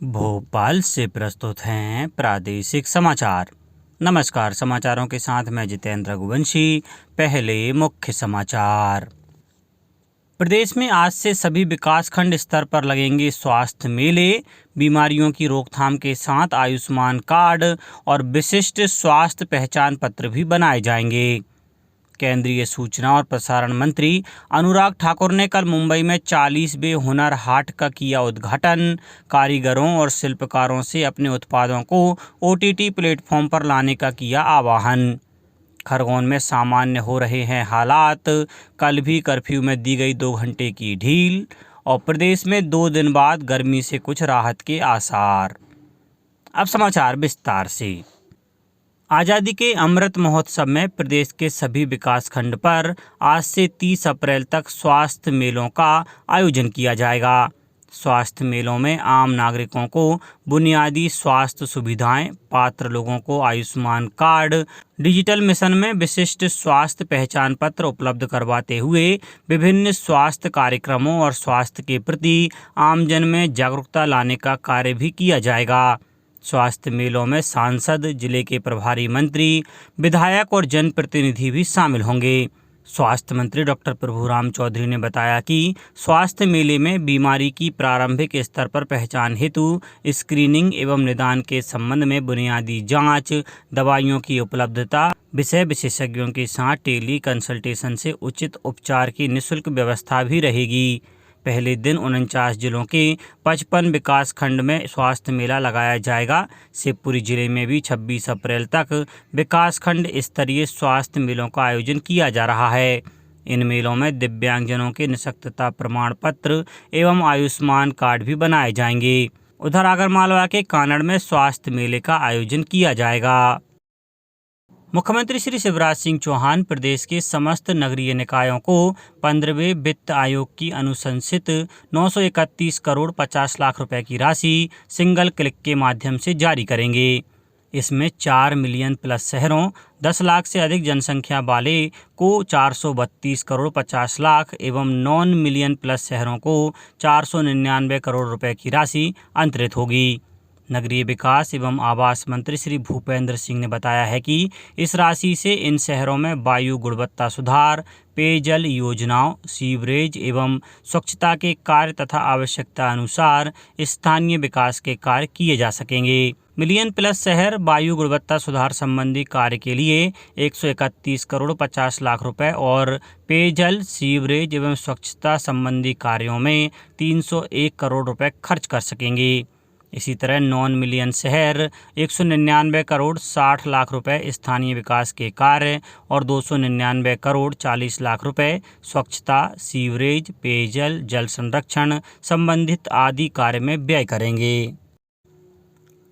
भोपाल से प्रस्तुत हैं प्रादेशिक समाचार। नमस्कार, समाचारों के साथ मैं जितेंद्र रघुवंशी। पहले मुख्य समाचार। प्रदेश में आज से सभी विकासखंड स्तर पर लगेंगे स्वास्थ्य मेले। बीमारियों की रोकथाम के साथ आयुष्मान कार्ड और विशिष्ट स्वास्थ्य पहचान पत्र भी बनाए जाएंगे। केंद्रीय सूचना और प्रसारण मंत्री अनुराग ठाकुर ने कल मुंबई में 40वें हुनर हाट का किया उद्घाटन। कारीगरों और शिल्पकारों से अपने उत्पादों को OTT प्लेटफॉर्म पर लाने का किया आह्वान। खरगोन में सामान्य हो रहे हैं हालात। कल भी कर्फ्यू में दी गई 2 घंटे की ढील और प्रदेश में 2 दिन बाद गर्मी से कुछ राहत के आसार। अब समाचार विस्तार से। आज़ादी के अमृत महोत्सव में प्रदेश के सभी विकासखंड पर आज से 30 अप्रैल तक स्वास्थ्य मेलों का आयोजन किया जाएगा। स्वास्थ्य मेलों में आम नागरिकों को बुनियादी स्वास्थ्य सुविधाएं, पात्र लोगों को आयुष्मान कार्ड, डिजिटल मिशन में विशिष्ट स्वास्थ्य पहचान पत्र उपलब्ध करवाते हुए विभिन्न स्वास्थ्य कार्यक्रमों और स्वास्थ्य के प्रति आमजन में जागरूकता लाने का कार्य भी किया जाएगा। स्वास्थ्य मेलों में सांसद, जिले के प्रभारी मंत्री, विधायक और जनप्रतिनिधि भी शामिल होंगे। स्वास्थ्य मंत्री डॉक्टर प्रभुराम चौधरी ने बताया कि स्वास्थ्य मेले में बीमारी की प्रारंभिक स्तर पर पहचान हेतु स्क्रीनिंग एवं निदान के संबंध में बुनियादी जांच, दवाइयों की उपलब्धता, विषय विशेषज्ञों के साथ टेली कंसल्टेशन से उचित उपचार की निःशुल्क व्यवस्था भी रहेगी। पहले दिन 49 जिलों के 55 विकास खंड में स्वास्थ्य मेला लगाया जाएगा। शिवपुरी जिले में भी 26 अप्रैल तक विकास खंड स्तरीय स्वास्थ्य मेलों का आयोजन किया जा रहा है। इन मेलों में दिव्यांगजनों के निःशक्तता प्रमाण पत्र एवं आयुष्मान कार्ड भी बनाए जाएंगे। उधर आगरमालवा के कानड़ में स्वास्थ्य मेले का आयोजन किया जाएगा। मुख्यमंत्री श्री शिवराज सिंह चौहान प्रदेश के समस्त नगरीय निकायों को 15वें वित्त आयोग की अनुशंसित 931 करोड़ 50 लाख रुपए की राशि सिंगल क्लिक के माध्यम से जारी करेंगे। इसमें 4 मिलियन प्लस शहरों, 10 लाख से अधिक जनसंख्या वाले को 432 करोड़ 50 लाख एवं 9 मिलियन प्लस शहरों को 499 करोड़ रुपए की राशि अंतरित होगी। नगरीय विकास एवं आवास मंत्री श्री भूपेंद्र सिंह ने बताया है कि इस राशि से इन शहरों में वायु गुणवत्ता सुधार, पेयजल योजनाओं, सीवरेज एवं स्वच्छता के कार्य तथा आवश्यकता अनुसार स्थानीय विकास के कार्य किए जा सकेंगे। मिलियन प्लस शहर वायु गुणवत्ता सुधार संबंधी कार्य के लिए 131 करोड़ 50 लाख रुपए और पेयजल, सीवरेज एवं स्वच्छता संबंधी कार्यों में 301 करोड़ रुपए खर्च कर सकेंगे। इसी तरह 9 मिलियन शहर 199 करोड़ 60 लाख रुपए स्थानीय विकास के कार्य और 299 करोड़ 40 लाख रुपए स्वच्छता, सीवरेज, पेयजल, जल संरक्षण संबंधित आदि कार्य में व्यय करेंगे।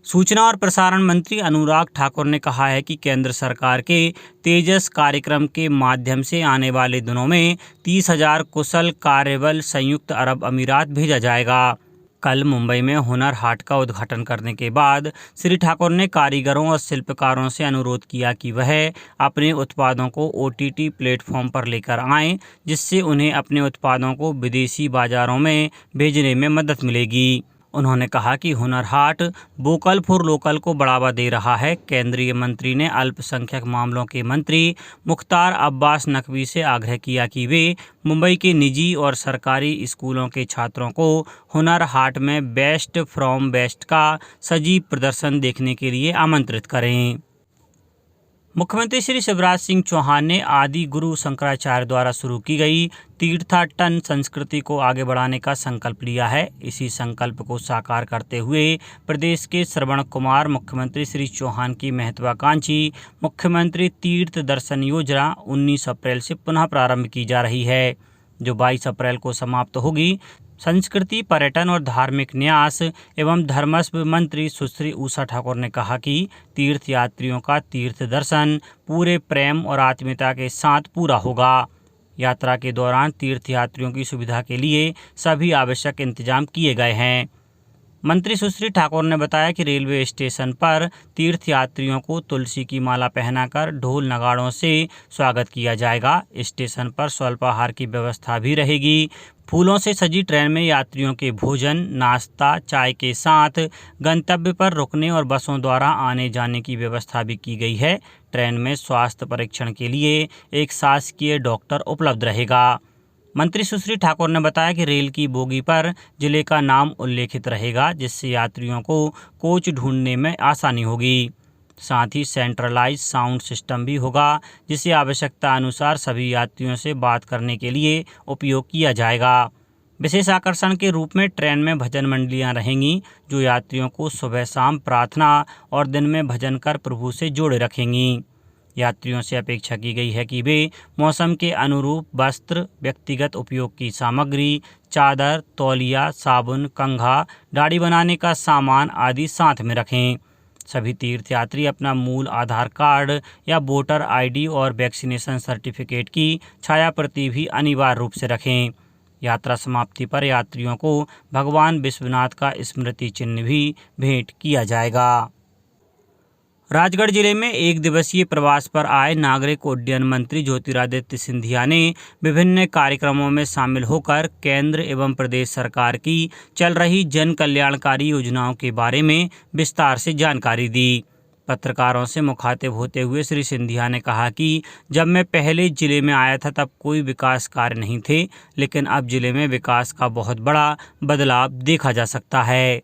सूचना और प्रसारण मंत्री अनुराग ठाकुर ने कहा है कि केंद्र सरकार के तेजस कार्यक्रम के माध्यम से आने वाले दिनों में 30,000 कुशल कार्यबल संयुक्त अरब अमीरात भेजा जाएगा। कल मुंबई में हुनर हाट का उद्घाटन करने के बाद श्री ठाकुर ने कारीगरों और शिल्पकारों से अनुरोध किया कि वह अपने उत्पादों को OTT प्लेटफॉर्म पर लेकर आएं, जिससे उन्हें अपने उत्पादों को विदेशी बाजारों में भेजने में मदद मिलेगी। उन्होंने कहा कि Hunar Haat vocal for local को बढ़ावा दे रहा है। केंद्रीय मंत्री ने अल्पसंख्यक मामलों के मंत्री मुख्तार अब्बास नकवी से आग्रह किया कि वे मुंबई के निजी और सरकारी स्कूलों के छात्रों को हुनर हाट में बेस्ट फ्रॉम बेस्ट का सजीव प्रदर्शन देखने के लिए आमंत्रित करें। मुख्यमंत्री श्री शिवराज सिंह चौहान ने आदि गुरु शंकराचार्य द्वारा शुरू की गई तीर्थाटन संस्कृति को आगे बढ़ाने का संकल्प लिया है। इसी संकल्प को साकार करते हुए प्रदेश के श्रवण कुमार मुख्यमंत्री श्री चौहान की महत्वाकांक्षी मुख्यमंत्री तीर्थ दर्शन योजना 19 अप्रैल से पुनः प्रारंभ की जा रही है, जो 22 अप्रैल को समाप्त होगी। संस्कृति, पर्यटन और धार्मिक न्यास एवं धर्मस्व मंत्री सुश्री उषा ठाकुर ने कहा कि तीर्थ यात्रियों का तीर्थ दर्शन पूरे प्रेम और आत्मीयता के साथ पूरा होगा। यात्रा के दौरान तीर्थयात्रियों की सुविधा के लिए सभी आवश्यक इंतजाम किए गए हैं। मंत्री सुश्री ठाकुर ने बताया कि रेलवे स्टेशन पर तीर्थयात्रियों को तुलसी की माला पहनाकर ढोल नगाड़ों से स्वागत किया जाएगा। स्टेशन पर स्वल्पाहार की व्यवस्था भी रहेगी। फूलों से सजी ट्रेन में यात्रियों के भोजन, नाश्ता, चाय के साथ गंतव्य पर रुकने और बसों द्वारा आने जाने की व्यवस्था भी की गई है। ट्रेन में स्वास्थ्य परीक्षण के लिए एक शासकीय डॉक्टर उपलब्ध रहेगा। मंत्री सुश्री ठाकुर ने बताया कि रेल की बोगी पर जिले का नाम उल्लेखित रहेगा, जिससे यात्रियों को कोच ढूंढने में आसानी होगी। साथ ही सेंट्रलाइज साउंड सिस्टम भी होगा, जिसे आवश्यकता अनुसार सभी यात्रियों से बात करने के लिए उपयोग किया जाएगा। विशेष आकर्षण के रूप में ट्रेन में भजन मंडलियां रहेंगी, जो यात्रियों को सुबह शाम प्रार्थना और दिन में भजन कर प्रभु से जोड़े रखेंगी। यात्रियों से अपेक्षा की गई है कि वे मौसम के अनुरूप वस्त्र, व्यक्तिगत उपयोग की सामग्री, चादर, तौलिया, साबुन, कंघा, दाढ़ी बनाने का सामान आदि साथ में रखें। सभी तीर्थयात्री अपना मूल आधार कार्ड या वोटर आईडी और वैक्सीनेशन सर्टिफिकेट की छायाप्रति भी अनिवार्य रूप से रखें। यात्रा समाप्ति पर यात्रियों को भगवान विश्वनाथ का स्मृति चिन्ह भी भेंट किया जाएगा। राजगढ़ जिले में एक दिवसीय प्रवास पर आए नागरिक उड्डयन मंत्री ज्योतिरादित्य सिंधिया ने विभिन्न कार्यक्रमों में शामिल होकर केंद्र एवं प्रदेश सरकार की चल रही जन कल्याणकारी योजनाओं के बारे में विस्तार से जानकारी दी। पत्रकारों से मुखातिब होते हुए श्री सिंधिया ने कहा कि जब मैं पहले जिले में आया था तब कोई विकास कार्य नहीं थे, लेकिन अब जिले में विकास का बहुत बड़ा बदलाव देखा जा सकता है।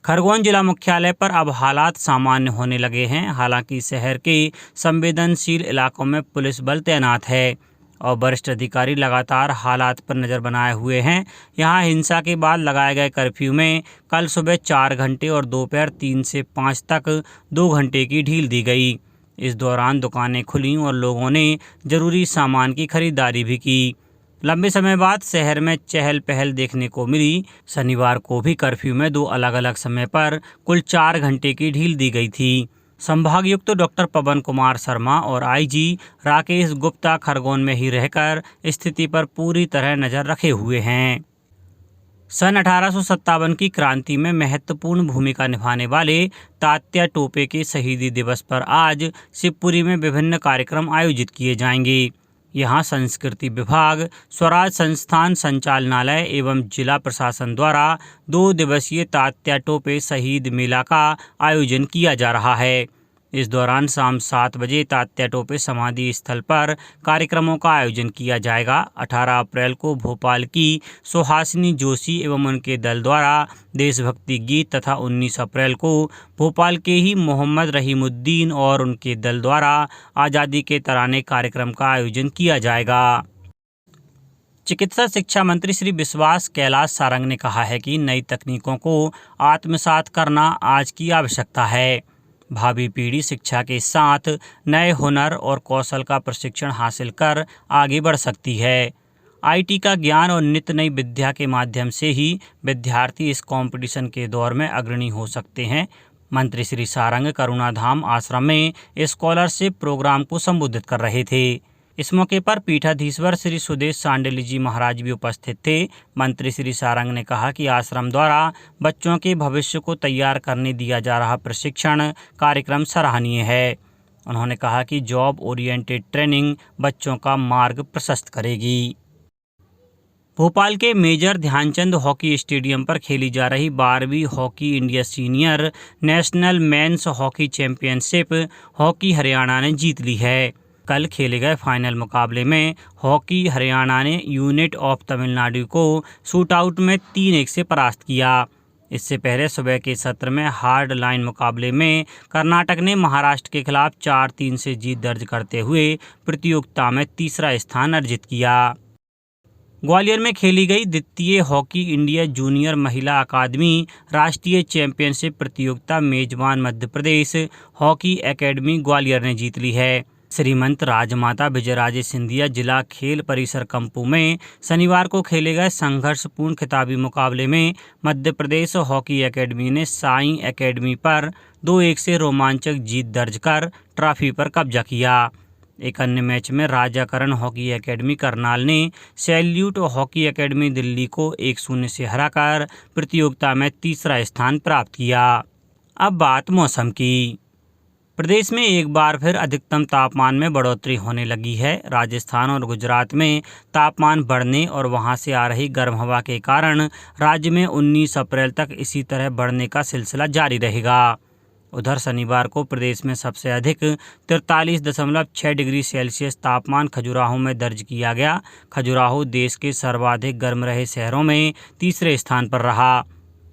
खरगोन जिला मुख्यालय पर अब हालात सामान्य होने लगे हैं। हालांकि शहर के संवेदनशील इलाकों में पुलिस बल तैनात है और वरिष्ठ अधिकारी लगातार हालात पर नज़र बनाए हुए हैं। यहां हिंसा के बाद लगाए गए कर्फ्यू में कल सुबह 4 घंटे और दोपहर 3 से 5 तक 2 घंटे की ढील दी गई। इस दौरान दुकानें खुलीं और लोगों ने जरूरी सामान की खरीदारी भी की। लंबे समय बाद शहर में चहल पहल देखने को मिली। शनिवार को भी कर्फ्यू में 2 अलग अलग समय पर कुल 4 घंटे की ढील दी गई थी। संभागायुक्त डॉक्टर पवन कुमार शर्मा और आईजी राकेश गुप्ता खरगोन में ही रहकर स्थिति पर पूरी तरह नजर रखे हुए हैं। सन 1857 की क्रांति में महत्वपूर्ण भूमिका निभाने वाले तात्या टोपे के शहीदी दिवस पर आज शिवपुरी में विभिन्न कार्यक्रम आयोजित किए जाएंगे। यहाँ संस्कृति विभाग, स्वराज संस्थान संचालनालय एवं जिला प्रशासन द्वारा 2 दिवसीय तात्या टोपे शहीद मेला का आयोजन किया जा रहा है। इस दौरान शाम 7 बजे तात्या टोपे समाधि स्थल पर कार्यक्रमों का आयोजन किया जाएगा। 18 अप्रैल को भोपाल की सुहासिनी जोशी एवं उनके दल द्वारा देशभक्ति गीत तथा 19 अप्रैल को भोपाल के ही मोहम्मद रहीमुद्दीन और उनके दल द्वारा आज़ादी के तराने कार्यक्रम का आयोजन किया जाएगा। चिकित्सा शिक्षा मंत्री श्री विश्वास कैलाश सारंग ने कहा है कि नई तकनीकों को आत्मसात करना आज की आवश्यकता है। भावी पीढ़ी शिक्षा के साथ नए हुनर और कौशल का प्रशिक्षण हासिल कर आगे बढ़ सकती है। आईटी का ज्ञान और नित्य नई विद्या के माध्यम से ही विद्यार्थी इस कंपटीशन के दौर में अग्रणी हो सकते हैं। मंत्री श्री सारंग करुणाधाम आश्रम में स्कॉलरशिप प्रोग्राम को संबोधित कर रहे थे। इस मौके पर पीठाधीश्वर श्री सुदेश सांडिल्य जी महाराज भी उपस्थित थे। मंत्री श्री सारंग ने कहा कि आश्रम द्वारा बच्चों के भविष्य को तैयार करने दिया जा रहा प्रशिक्षण कार्यक्रम सराहनीय है। उन्होंने कहा कि जॉब ओरिएंटेड ट्रेनिंग बच्चों का मार्ग प्रशस्त करेगी। भोपाल के मेजर ध्यानचंद हॉकी स्टेडियम पर खेली जा रही 12वीं hockey India senior national men's hockey championship hockey Haryana ने जीत ली है। कल खेले गए फाइनल मुकाबले में हॉकी हरियाणा ने यूनिट ऑफ तमिलनाडु को शूटआउट में 3-1 से परास्त किया। इससे पहले सुबह के सत्र में हार्ड लाइन मुकाबले में कर्नाटक ने महाराष्ट्र के खिलाफ 4-3 से जीत दर्ज करते हुए प्रतियोगिता में तीसरा स्थान अर्जित किया। ग्वालियर में खेली गई द्वितीय हॉकी इंडिया जूनियर महिला अकादमी राष्ट्रीय चैंपियनशिप प्रतियोगिता मेजबान मध्य प्रदेश हॉकी एकेडमी ग्वालियर ने जीत ली है। श्रीमंत राजमाता विजयराजे सिंधिया जिला खेल परिसर कंपू में शनिवार को खेले गए संघर्षपूर्ण खिताबी मुकाबले में मध्य प्रदेश हॉकी एकेडमी ने साई एकेडमी पर 2-1 से रोमांचक जीत दर्ज कर ट्रॉफी पर कब्जा किया। एक अन्य मैच में राजाकरण हॉकी एकेडमी करनाल ने सैल्यूट हॉकी एकेडमी दिल्ली को 1-0 से हराकर प्रतियोगिता में तीसरा स्थान प्राप्त किया। अब बात मौसम की। प्रदेश में एक बार फिर अधिकतम तापमान में बढ़ोतरी होने लगी है। राजस्थान और गुजरात में तापमान बढ़ने और वहां से आ रही गर्म हवा के कारण राज्य में 19 अप्रैल तक इसी तरह बढ़ने का सिलसिला जारी रहेगा। उधर शनिवार को प्रदेश में सबसे अधिक 43.6 डिग्री सेल्सियस तापमान खजुराहो में दर्ज किया गया। खजुराहो देश के सर्वाधिक गर्म रहे शहरों में तीसरे स्थान पर रहा।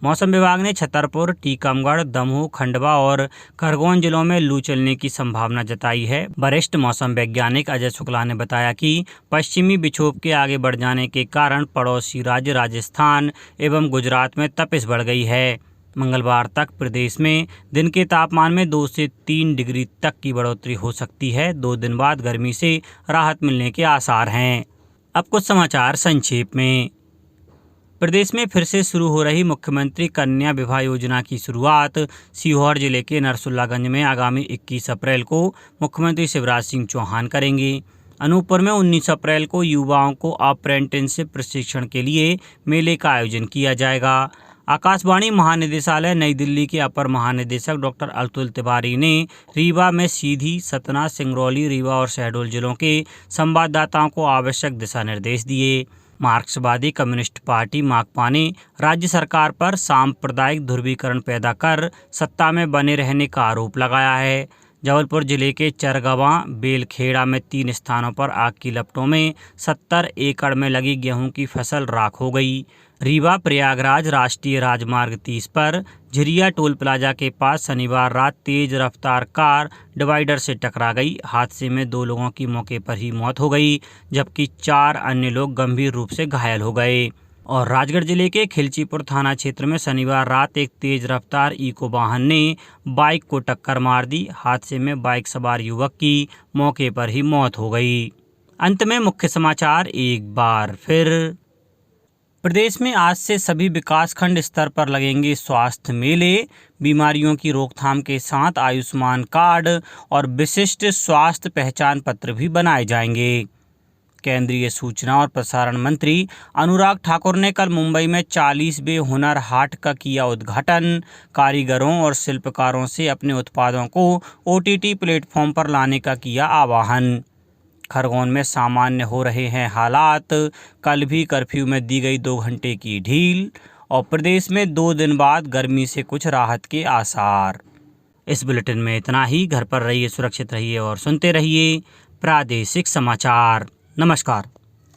मौसम विभाग ने छतरपुर, टीकमगढ़, दमोह, खंडवा और खरगोन जिलों में लू चलने की संभावना जताई है। वरिष्ठ मौसम वैज्ञानिक अजय शुक्ला ने बताया कि पश्चिमी विक्षोभ के आगे बढ़ जाने के कारण पड़ोसी राज्य राजस्थान एवं गुजरात में तपिश बढ़ गई है। मंगलवार तक प्रदेश में दिन के तापमान में 2 से 3 डिग्री तक की बढ़ोतरी हो सकती है। 2 दिन बाद गर्मी से राहत मिलने के आसार हैं। अब कुछ समाचार संक्षेप में। प्रदेश में फिर से शुरू हो रही मुख्यमंत्री कन्या विवाह योजना की शुरुआत सीहोर जिले के नरसुल्लागंज में आगामी 21 अप्रैल को मुख्यमंत्री शिवराज सिंह चौहान करेंगे। अनूपपुर में 19 अप्रैल को युवाओं को अप्रेंटिसशिप प्रशिक्षण के लिए मेले का आयोजन किया जाएगा। आकाशवाणी महानिदेशालय नई दिल्ली के अपर महानिदेशक डॉक्टर अतुल तिवारी ने रीवा में सीधी, सतना, सिंगरौली, रीवा और शहडोल जिलों के संवाददाताओं को आवश्यक दिशा निर्देश दिए। मार्क्सवादी कम्युनिस्ट पार्टी माकपा ने राज्य सरकार पर सांप्रदायिक ध्रुवीकरण पैदा कर सत्ता में बने रहने का आरोप लगाया है। जबलपुर जिले के चरगवां, बेलखेड़ा में 3 स्थानों पर आग की लपटों में 70 एकड़ में लगी गेहूं की फसल राख हो गई। रीवा प्रयागराज राष्ट्रीय राजमार्ग 30 पर झिरिया टोल प्लाजा के पास शनिवार रात तेज रफ्तार कार डिवाइडर से टकरा गई। हादसे में 2 लोगों की मौके पर ही मौत हो गई, जबकि 4 अन्य लोग गंभीर रूप से घायल हो गए। और राजगढ़ जिले के खिलचीपुर थाना क्षेत्र में शनिवार रात एक तेज रफ्तार इको वाहन ने बाइक को टक्कर मार दी। हादसे में बाइक सवार युवक की मौके पर ही मौत हो गई। अंत में मुख्य समाचार एक बार फिर। प्रदेश में आज से सभी विकासखंड स्तर पर लगेंगे स्वास्थ्य मेले। बीमारियों की रोकथाम के साथ आयुष्मान कार्ड और विशिष्ट स्वास्थ्य पहचान पत्र भी बनाए जाएंगे। केंद्रीय सूचना और प्रसारण मंत्री अनुराग ठाकुर ने कल मुंबई में 40वें हुनर हाट का किया उद्घाटन। कारीगरों और शिल्पकारों से अपने उत्पादों को OTT प्लेटफॉर्म पर लाने का किया आह्वान। खरगोन में सामान्य हो रहे हैं हालात। कल भी कर्फ्यू में दी गई 2 घंटे की ढील। और प्रदेश में 2 दिन बाद गर्मी से कुछ राहत के आसार। इस बुलेटिन में इतना ही। घर पर रहिए, सुरक्षित रहिए और सुनते रहिए प्रादेशिक समाचार। नमस्कार।